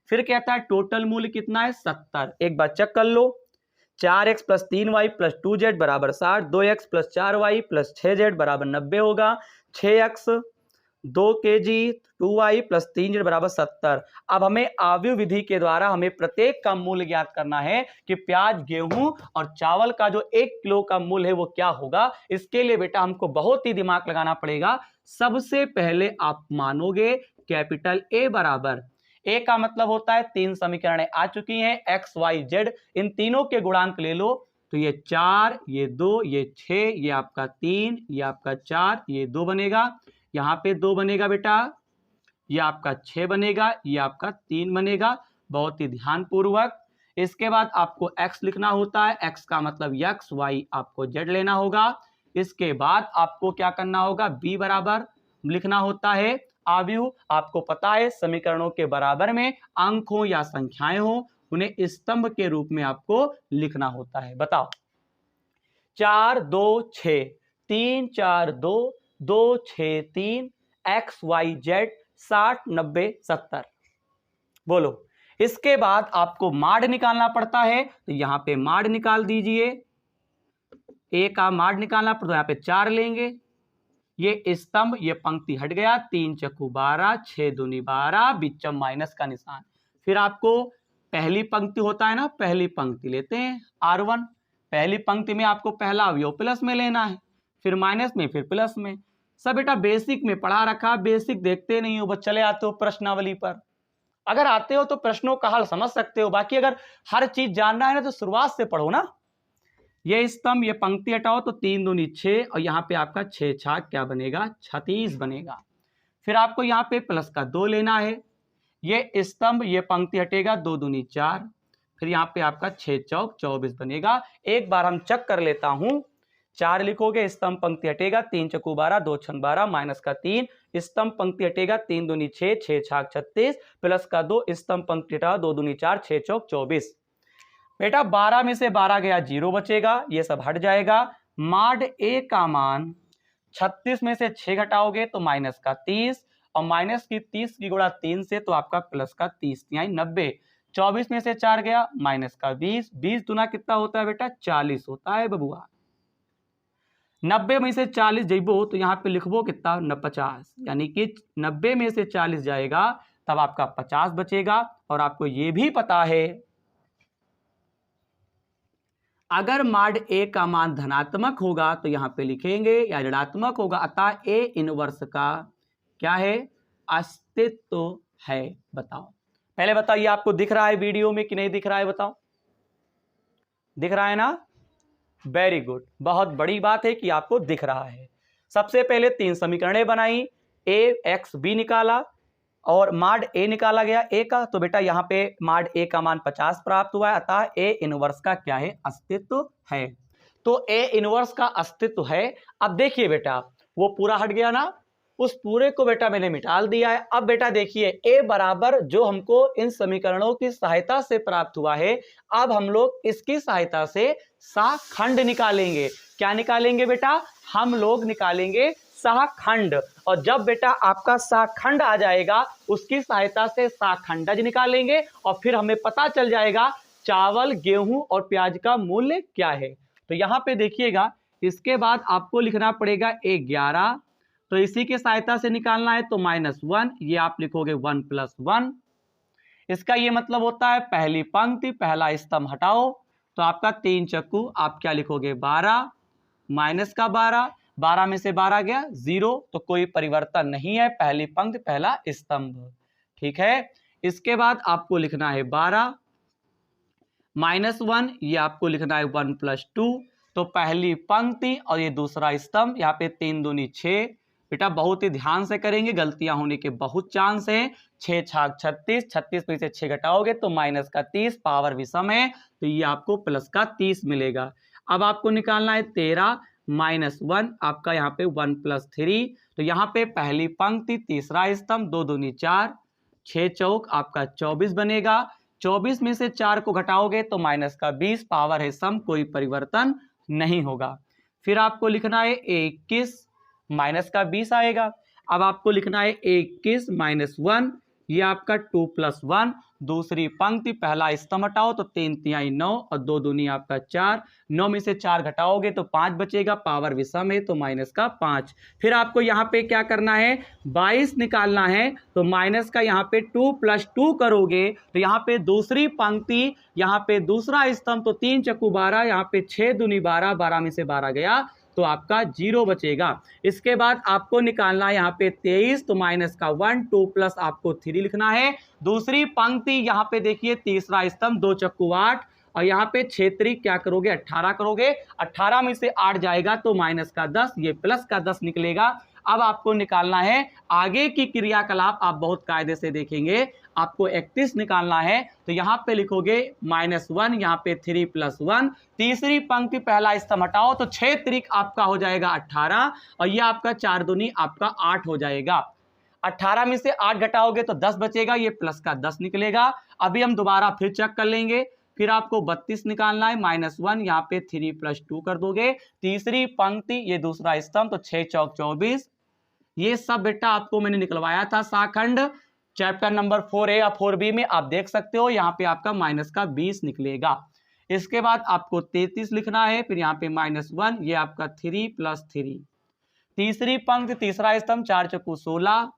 Speaker 1: फिर कहता है टोटल मूल्य कितना है 70। एक बार चेक कर लो, 4x plus 3y plus 2z बराबर 60, 2x plus 4y plus 6z बराबर 90 होगा। 6x 2 kg 2y plus 3z बराबर 70। अब हमें आव्यूह विधि के द्वारा हमें प्रत्येक का मूल्य ज्ञात करना है कि प्याज, गेहूं और चावल का जो 1 किलो का मूल्य है वो क्या होगा। इसके लिए बेटा हमको बहुत ही दिमाग लगाना पड़ेगा। सबसे पहले आप मानोगे कैपिटल A बराबर, A का मतलब होता है 3 समीकरणें आ चुकी हैं, x y z, इन तीनों के गुणांक ले लो तो ये 4, ये 2, ये 6, ये आपका 3, ये आपका 4, ये 2 बनेगा। यहाँ पे 2 बनेगा बेटा, ये आपका 6 बनेगा, ये आपका 3 बनेगा। बहुत ही ध्यान पूर्वक। इसके बाद आपको x लिखना होता है, x का मतलब x, y आपको z लेना होगा। इसके बाद आपको क्या करना होगा, b बराबर लिखना होता है। आव्यूह आपको पता है समीकरणों के बराबर में अंक हो या संख्याएं हो उन्हें स्तंभ के रूप में आपको लिखना होता है। बताओ, 4 2 6 3 4 2 2 6 3 x y z 60 90 70। बोलो। इसके बाद आपको माड निकालना पड़ता है तो यहां पे माड निकाल दीजिए। A का माड निकालना पड़ता है, यहाँ पे 4 लेंगे। ये स्तंभ, ये पंक्ति हट गया। 3 चक्कू 12, 6 दूनी 12, बीचम माइनस का निशान। फिर आपको पहली पंक्ति होता है ना, पहली पंक्ति लेते हैं R1। पहली पंक्ति में आपको पहला अवयव प्लस में लेना है, फिर माइनस में, फिर प्लस में। सब बेटा बेसिक में पढ़ा रखा, बेसिक देखते नहीं हो, बस चले आते हो प्रश्नावली पर। अगर आते हो तो प्रश्नों का हल समझ सकते हो, बाकी अगर हर चीज जानना है ना तो शुरुआत से पढ़ो ना। ये स्तंभ, ये पंक्ति हटाओ तो 3 दूनी 6, और यहाँ पे आपका 6 छाक क्या बनेगा, 36 बनेगा। फिर आपको यहाँ पे प्लस का 2 लेना है। ये स्तंभ, ये पंक्ति हटेगा, 2 दूनी 4, फिर यहाँ पे आपका 6 चौक 24 बनेगा। एक बार हम चेक कर लेता हूं। 4 लिखोगे, स्तंभ पंक्ति हटेगा, 3 चक्कू 12, 2 छन 12, माइनस का 3, स्तंभ पंक्ति हटेगा, 3 दूनी 6, 6 छाक 36, प्लस का 2, स्तंभ पंक्ति हटा, 2 दूनी 4, 6 चौक 24। बेटा 12 में से 12 गया, 0 बचेगा, ये सब हट जाएगा। माड A का मान 36 में से 6 घटाओगे तो माइनस का 30, और माइनस की 30 की गुणा 3 से तो आपका प्लस का 30 यानी 90। 24 में से 4 गया, माइनस का 20, 20 दुना कितना होता है बेटा, 40 होता है बबुआ। 90 में से 40 जइबो तो यहाँ पे लिखबो कितना, 50, यानी कि 90 में से 40 जाएगा तब आपका 50 बचेगा। और आपको ये भी पता है अगर माड A का मान धनात्मक होगा तो यहां पे लिखेंगे, या ऋणात्मक होगा, अतः A इनवर्स का क्या है, अस्तित्व है। बताओ, पहले बताइए आपको दिख रहा है वीडियो में कि नहीं दिख रहा है, बताओ दिख रहा है ना। वेरी गुड, बहुत बड़ी बात है कि आपको दिख रहा है। सबसे पहले 3 समीकरणें बनाई, A x b निकाला और माड A निकाला गया A का, तो बेटा यहाँ पे माड A का मान 50 प्राप्त हुआ है, अतः A इनवर्स का क्या है, अस्तित्व है। तो A इनवर्स का अस्तित्व है। अब देखिए बेटा, वो पूरा हट गया ना, उस पूरे को बेटा मैंने मिटा दिया है। अब बेटा देखिए a बराबर जो हमको इन समीकरणों की सहायता से प्राप्त हुआ है, अब हम लोग इसकी सहायता से सहखंड निकालेंगे। क्या निकालेंगे बेटा? हम लोग निकालेंगे सहखंड। और जब बेटा आपका सहखंड आ जाएगा उसकी सहायता से सहखंडज निकालेंगे और फिर हमें पता चल जाएगा चावल, गेहूं और प्याज का मूल्य क्या है। तो यहां पे देखिएगा, इसके बाद आपको लिखना पड़ेगा 11, तो इसी की सहायता से निकालना है तो -1, ये आप लिखोगे 1 + 1। इसका ये मतलब होता है पहली पंक्ति पहला स्तंभ हटाओ, तो आपका 3 चक्कू आप क्या लिखोगे 12, माइनस का 12, 12 में से 12 गया 0, तो कोई परिवर्तन नहीं है, पहली पंक्ति पहला स्तंभ। ठीक है, इसके बाद आपको लिखना है 12 -1, ये आपको लिखना है 1 + 2, तो पहली पंक्ति और ये दूसरा स्तंभ, यहाँ पे 3 दूनी 6। बेटा बहुत ही ध्यान से करेंगे, गलतियां होने के बहुत चांस है। 6 छाक 36, 36 में से 6 घटाओगे तो -30, पावर विषम है तो ये आपको +30 मिलेगा। अब आपको निकालना है 13 -1, आपका यहाँ पे 1 + 3, तो यहाँ पे पहली पंक्ति तीसरा स्तंभ 2 दूनी 4, 6 चौक आपका 24 बनेगा। 24 में से 4 को घटाओगे तो -20, पावर है सम, कोई परिवर्तन नहीं होगा। फिर आपको लिखना है 21 -20 आएगा। अब आपको लिखना है 21 -1, ये आपका 2 + 1, दूसरी पंक्ति पहला स्तंभ हटाओ तो 3 तिहाई 9 और 2 दूनी आपका 4, 9 में से 4 घटाओगे तो 5 बचेगा, पावर विषम है तो -5। फिर आपको यहाँ पे क्या करना है 22 निकालना है, तो माइनस का यहाँ पे 2 + 2 करोगे तो यहाँ पे दूसरी पंक्ति, यहाँ पे दूसरा स्तंभ, तो 3 चक्कू 12, यहाँ पे 6 दूनी 12, 12 में से 12 गया तो आपका 0 बचेगा। इसके बाद आपको निकालना है यहाँ पे 23, तो माइनस का 1, 2 प्लस आपको 3 लिखना है। दूसरी पंक्ति यहाँ पे देखिए तीसरा स्तंभ 2 चक्कू 8 और यहाँ पे 6 त्रिक क्या करोगे 18 करोगे, 18 में से 8 जाएगा तो माइनस का 10, ये प्लस का 10 निकलेगा। अब आपको निकालना है आगे की क्रियाकलाप, आप बहुत कायदे से देखेंगे, आपको 31 निकालना है तो यहाँ पे लिखोगे -1, यहाँ पे 3 + 1, तीसरी पंक्ति पहला स्तंभ हटाओ तो 6 त्रिक आपका हो जाएगा 18 और ये आपका 4 दूनी आपका 8 हो जाएगा। 18 में से 8 घटाओगे तो 10 बचेगा, ये प्लस का 10 निकलेगा। अभी हम दोबारा फिर चेक कर लेंगे। फिर आपको 32 निकालना है, -1, यहाँ पे 3 + 2 कर दोगे, तीसरी पंक्ति ये दूसरा स्तंभ तो 6 चौक 24, ये सब बेटा आपको मैंने निकलवाया था सहखंड चैप्टर नंबर 4A या 4B में, आप देख सकते हो यहाँ पे आपका -20 निकलेगा। इसके बाद आपको 33 लिखना है, फिर यहाँ पे -1, ये आपका 3 + 3, तीसरी पंक्ति तीसरा स्तंभ 4 चक्कू 16,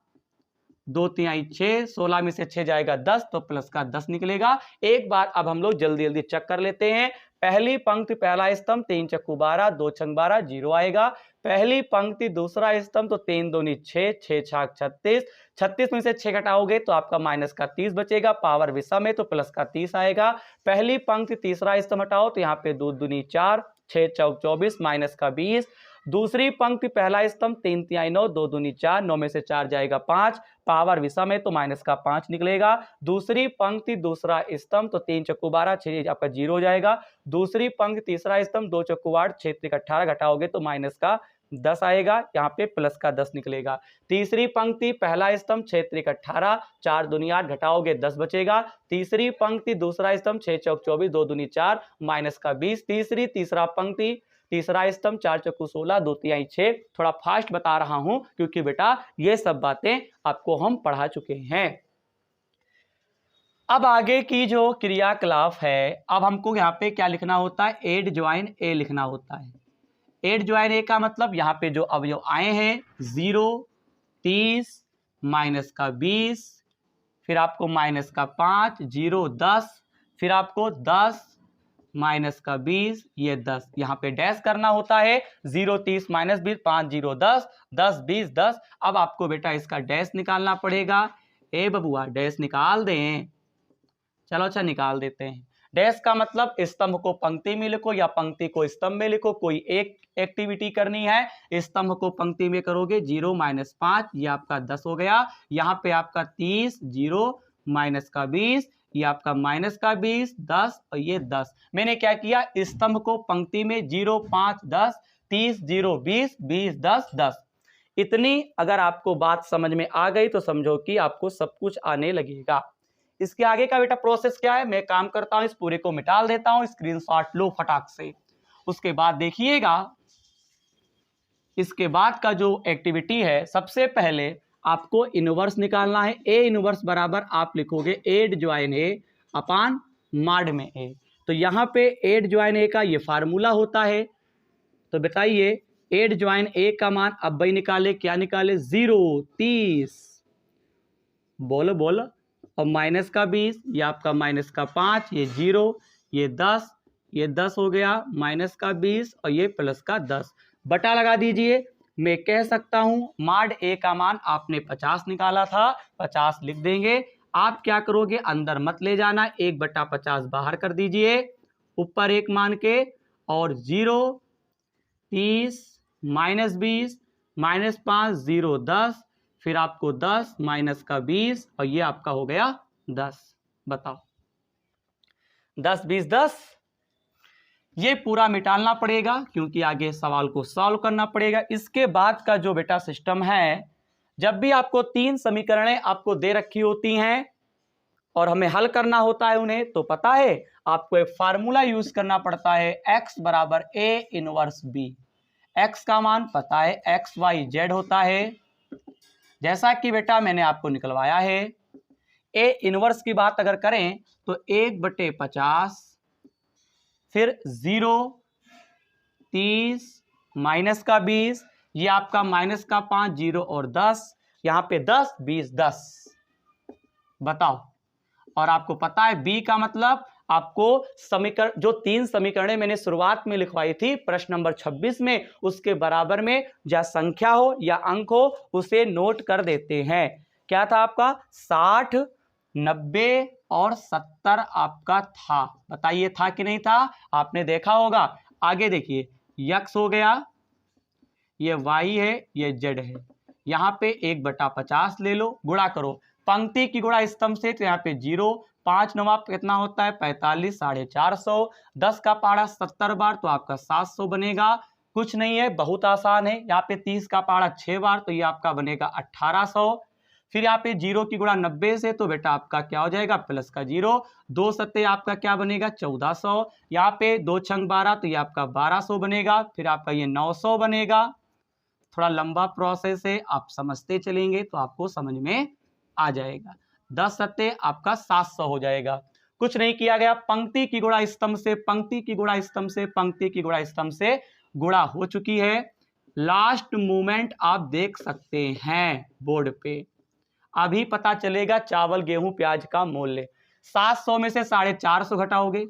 Speaker 1: 2 तिहाई 6, 16 में से 6 जाएगा 10 तो प्लस का 10 निकलेगा। एक बार अब हम लोग जल्दी जल्दी चेक कर लेते हैं। पहली पंक्ति पहला स्तंभ 3 चक्कू 12, 2 छंग 12, 0 आएगा। पहली पंक्ति दूसरा स्तंभ तो 3 दूनी 6, 6 छाक 36, 36 में से 6 घटाओगे तो आपका -30 बचेगा, पावर विषम है तो प्लस का 30 आएगा। पहली पंक्ति तीसरा स्तंभ हटाओ तो यहाँ पे 2 दूनी 4, 6 चौक 24, -20, दूसरी पंक्ति पहला स्तंभ 3 तिहाई 9, 2 दूनी 4, 9 में से 4 जाएगा 5, पावर विषम है तो -5 निकलेगा। दूसरी पंक्ति दूसरा स्तंभ तो 3 चक्कू 12, 6 आपका 0 हो जाएगा। दूसरी पंक्ति तीसरा स्तंभ 2 चक्कू 8, 6 त्रिक 18 घटाओगे तो -10 आएगा, यहाँ पे प्लस का 10 निकलेगा। तीसरी पंक्ति पहला स्तंभ 6 त्रिक 18, 4 दूनी 8 घटाओगे 10 बचेगा। तीसरी पंक्ति दूसरा स्तंभ 6 चौक 24, 2 दूनी 4, -20, तीसरा पंक्ति तीसरा स्तंभ 4 चक्कू 16, 2 तिहाई 6। थोड़ा फास्ट बता रहा हूं क्योंकि बेटा ये सब बातें आपको हम पढ़ा चुके हैं। अब आगे की जो क्रियाकलाप है, अब हमको यहाँ पे क्या लिखना होता है, एड ज्वाइन ए लिखना होता है। एड ज्वाइन ए का मतलब यहाँ पे जो अवयव आए हैं 0, 30, -20, फिर आपको -5, 0, 10, फिर आपको 10, -20, ये 10, यहाँ पे डैश करना होता है। 0, 30, -20, 5, 0, 10, 10, 20, 10। अब आपको बेटा इसका डैश निकालना पड़ेगा। ए बबुआ डैश निकाल दें, चलो अच्छा निकाल देते हैं। डैश का मतलब स्तंभ को पंक्ति में लिखो या पंक्ति को स्तंभ में लिखो, कोई एक एक्टिविटी करनी है। स्तंभ को पंक्ति में करोगे 0, -5, ये आपका 10 हो गया। यहाँ पे आपका 30, 0, -20, ये आपका -20, 10 और ये 10। मैंने क्या किया, स्तंभ को पंक्ति में 0, 5, 10, 30, 0, 20, 20, 10, 10। इतनी अगर आपको बात समझ में आ गई तो समझो कि आपको सब कुछ आने लगेगा। इसके आगे का बेटा प्रोसेस क्या है, मैं काम करता हूं, इस पूरे को मिटा देता हूं, स्क्रीनशॉट लो फटाक से। उसके बाद देखिएगा, इसके बाद का जो एक्टिविटी है, सबसे पहले आपको इनवर्स निकालना है। ए इनवर्स बराबर आप लिखोगे 8 ज्वाइन ए अपान माड में ए। तो यहाँ पे 8 ज्वाइन ए का ये फार्मूला होता है। तो बताइए 8 ज्वाइन ए का मान अब भाई निकाले, क्या निकाले, 0 30, बोलो बोलो, और माइनस का 20, ये आपका माइनस का 5, ये 0, ये 10, ये 10 हो गया, माइनस का 20 और ये प्लस का 10, बटा लगा दीजिए। मैं कह सकता हूं माड ए का मान आपने 50 निकाला था, 50 लिख देंगे। आप क्या करोगे, अंदर मत ले जाना, 1/50 बाहर कर दीजिए, ऊपर 1 मान के, और 0 30 माइनस 20 माइनस 5 0 10, फिर आपको 10 माइनस का 20 और ये आपका हो गया 10। बताओ 10 20 10, ये पूरा मिटाना पड़ेगा क्योंकि आगे सवाल को सॉल्व करना पड़ेगा। इसके बाद का जो बेटा सिस्टम है, जब भी आपको 3 समीकरणें आपको दे रखी होती हैं और हमें हल करना होता है उन्हें, तो पता है आपको एक फार्मूला यूज करना पड़ता है, x बराबर a इनवर्स b। x का मान पता है एक्स वाई जेड होता है, जैसा कि बेटा मैंने आपको निकलवाया है। a इनवर्स की बात अगर करें तो 1/50, फिर 0 30 माइनस का 20, ये आपका माइनस का 5 0 और 10, यहाँ पे 10 20 10। बताओ, और आपको पता है b का मतलब आपको समीकरण, जो 3 समीकरणें मैंने शुरुआत में लिखवाई थी प्रश्न नंबर 26 में, उसके बराबर में या संख्या हो या अंक हो उसे नोट कर देते हैं। क्या था आपका, 60 90 और 70 आपका था। बताइए था कि नहीं था, आपने देखा होगा। आगे देखिए, x हो गया, ये y है, ये z है, यहाँ पे 1/50 ले लो, गुणा करो, पंक्ति की गुणा स्तंभ से, तो यहाँ पे 0, 5 9 कितना होता है 45, 450, 10 का पारा 70 बार तो आपका 700 बनेगा। कुछ नहीं है, बहुत आसान है। यहाँ पे 30 का पारा 6 बार तो ये आपका बनेगा 1800। फिर यहाँ पे 0 की गुणा 90 से, तो बेटा आपका क्या हो जाएगा, प्लस का 0, 2 सत्ते आपका क्या बनेगा 1400, यहाँ पे 2 छंग 12 तो ये आपका 1200 बनेगा, फिर आपका ये 900 बनेगा। थोड़ा लंबा प्रोसेस है, आप समझते चलेंगे तो आपको समझ में आ जाएगा। 10 सत्ते आपका 700 हो जाएगा। कुछ नहीं किया गया, पंक्ति की गुणा स्तंभ से, पंक्ति की गुणा स्तंभ से, पंक्ति की गुणा स्तंभ से गुणा हो चुकी है। लास्ट मूवमेंट आप देख सकते हैं बोर्ड पे, अभी पता चलेगा चावल गेहूं प्याज का मूल्य। 700 में से 450 घटाओगे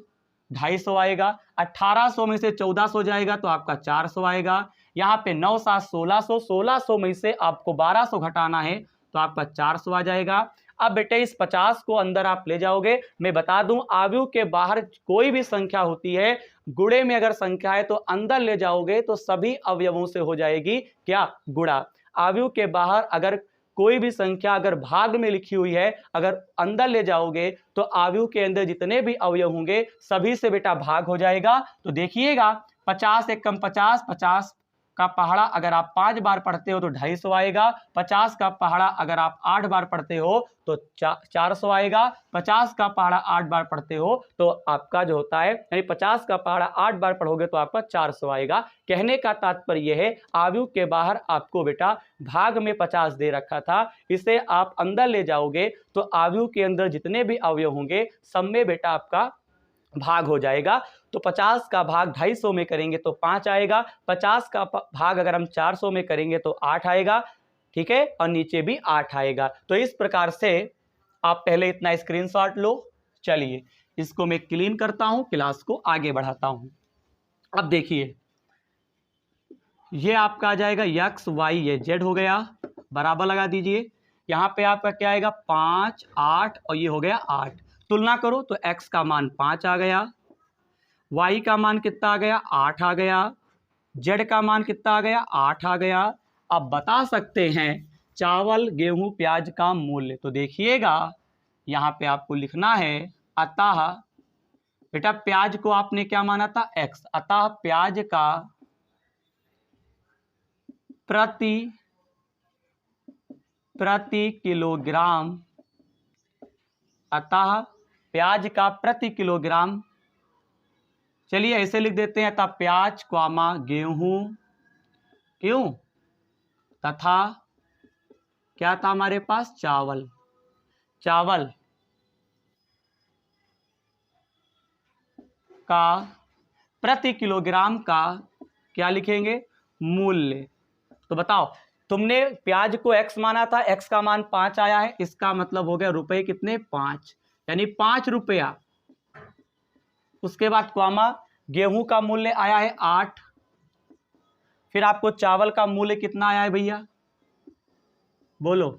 Speaker 1: 250 आएगा, 1800 में से 1400 जाएगा तो आपका 400 आएगा, यहाँ पे 9 7 1600, 1600 में से आपको 1200 घटाना है तो आपका 400 आ जाएगा। अब बेटे इस 50 को अंदर आप ले जाओगे। मैं बता दूं, आव्यूह के बाहर कोई भी संख्या होती है, गुणे में अगर संख्या है तो अंदर ले जाओगे तो सभी अवयवों से हो जाएगी क्या, गुणा। आव्यूह के बाहर अगर कोई भी संख्या अगर भाग में लिखी हुई है, अगर अंदर ले जाओगे तो आव्यूह के अंदर जितने भी अवयव होंगे सभी से बेटा भाग हो जाएगा। तो देखिएगा, 50 एक कम 50, 50 का पहाड़ा अगर आप 5 बार पढ़ते हो तो 250 आएगा, 50 का पहाड़ा अगर आप 8 बार पढ़ते हो तो 400 आएगा, 50 का पहाड़ा 8 बार पढ़ते हो तो आपका जो होता है, यानी 50 का पहाड़ा 8 बार पढ़ोगे तो आपका 400 आएगा। कहने का तात्पर्य यह है, आव्यूह के बाहर आपको बेटा भाग में 50 दे रखा था, इसे आप अंदर ले जाओगे तो आव्यूह के अंदर जितने भी अवयव होंगे सब में बेटा आपका भाग हो जाएगा। तो 50 का भाग 250 में करेंगे तो 5 आएगा, 50 का भाग अगर हम 400 में करेंगे तो 8 आएगा, ठीक है, और नीचे भी 8 आएगा। तो इस प्रकार से आप पहले इतना स्क्रीनशॉट लो। चलिए इसको मैं क्लीन करता हूं, क्लास को आगे बढ़ाता हूं। अब देखिए, ये आपका आ जाएगा x y, ये z हो गया, बराबर लगा दीजिए। यहाँ पे आपका क्या आएगा 5 8 और ये हो गया 8। तुलना करो तो x का मान 5 आ गया, y का मान कितना आ गया 8 आ गया, z का मान कितना आ गया 8 आ गया। अब बता सकते हैं चावल गेहूं प्याज का मूल्य। तो देखिएगा यहाँ पे आपको लिखना है, अतः बेटा प्याज को आपने क्या माना था x, अतः प्याज का प्रति प्रति किलोग्राम, अतः प्याज का प्रति किलोग्राम, चलिए ऐसे लिख देते हैं, अतः प्याज क्वामा गेहूं, क्यों, तथा क्या था हमारे पास, चावल, चावल का प्रति किलोग्राम का क्या लिखेंगे, मूल्य। तो बताओ, तुमने प्याज को x माना था, x का मान 5 आया है, इसका मतलब हो गया रुपए कितने, 5, यानी 5 रुपया। उसके बाद क्वामा गेहूं का मूल्य आया है 8, फिर आपको चावल का मूल्य कितना आया है भैया, बोलो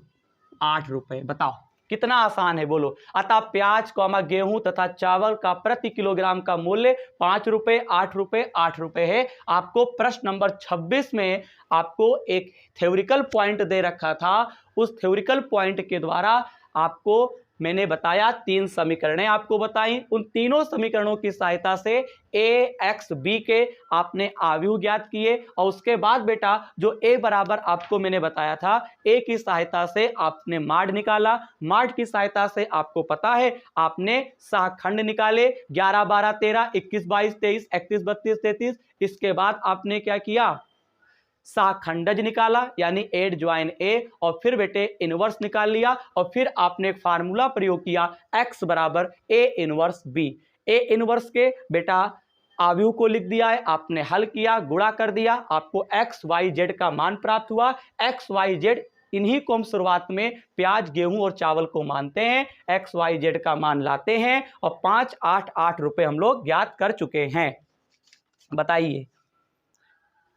Speaker 1: 8 रुपए। बताओ कितना आसान है, बोलो। अतः प्याज कौमा गेहूं तथा चावल का प्रति किलोग्राम का मूल्य 5 रुपए, 8 रुपए, 8 रुपए है। आपको प्रश्न नंबर 26 में आपको एक थ्योरिकल पॉइंट दे रखा था, उस थ्योरिकल पॉइंट के द्वारा आपको मैंने बताया 3 समीकरणें आपको बताई, उन तीनों समीकरणों की सहायता से ए एक्स बी के आपने आव्यूह ज्ञात किए, और उसके बाद बेटा जो ए बराबर आपको मैंने बताया था, ए की सहायता से आपने माड निकाला, माड की सहायता से आपको पता है आपने सहखंड निकाले, 11 12 13 21 22 23 31 32 33। इसके बाद आपने क्या किया, सहखंडज निकाला, यानी एड ज्वाइन ए, और फिर बेटे इनवर्स निकाल लिया, और फिर आपने एक फार्मूला प्रयोग किया, x बराबर A inverse B. A inverse के बेटा आव्यूह को लिख दिया है, आपने हल किया, गुणा कर दिया, आपको x y z का मान प्राप्त हुआ। x y z इन्हीं को हम शुरुआत में प्याज गेहूं और चावल को मानते हैं, x y z का मान लाते हैं, और 5 8 8 रुपए हम लोग ज्ञात कर चुके हैं। बताइए,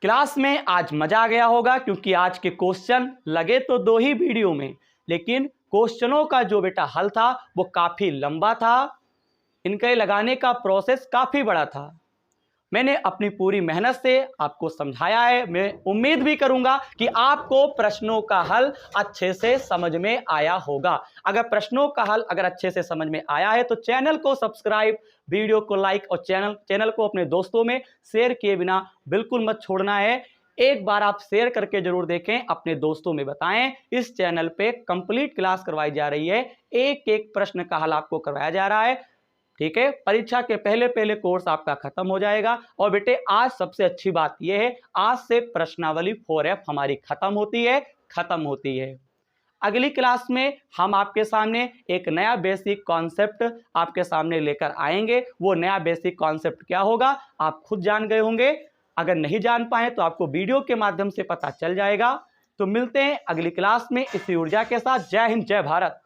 Speaker 1: क्लास में आज मजा आ गया होगा, क्योंकि आज के क्वेश्चन लगे तो 2 ही वीडियो में, लेकिन क्वेश्चनों का जो बेटा हल था वो काफी लंबा था, इनके लगाने का प्रोसेस काफी बड़ा था। मैंने अपनी पूरी मेहनत से आपको समझाया है, मैं उम्मीद भी करूंगा कि आपको प्रश्नों का हल अच्छे से समझ में आया होगा। अगर प्रश्नों का हल अगर अच्छे से समझ में आया है तो चैनल को सब्सक्राइब, वीडियो को लाइक, और चैनल को अपने दोस्तों में शेयर किए बिना बिल्कुल मत छोड़ना है। एक बार आप शेयर करके जरूर देखें, अपने दोस्तों में बताएं। इस चैनल पे कंप्लीट क्लास करवाई जा रही है, एक एक प्रश्न का हल आपको करवाया जा रहा है, ठीक है। परीक्षा के पहले कोर्स आपका खत्म हो जाएगा। और बेटे आज सबसे अच्छी बात यह है, आज से प्रश्नावली 4F हमारी खत्म होती है। अगली क्लास में हम आपके सामने एक नया बेसिक कॉन्सेप्ट आपके सामने लेकर आएंगे। वो नया बेसिक कॉन्सेप्ट क्या होगा आप खुद जान गए होंगे, अगर नहीं जान पाए तो आपको वीडियो के माध्यम से पता चल जाएगा। तो मिलते हैं अगली क्लास में इसी ऊर्जा के साथ। जय हिंद, जय भारत।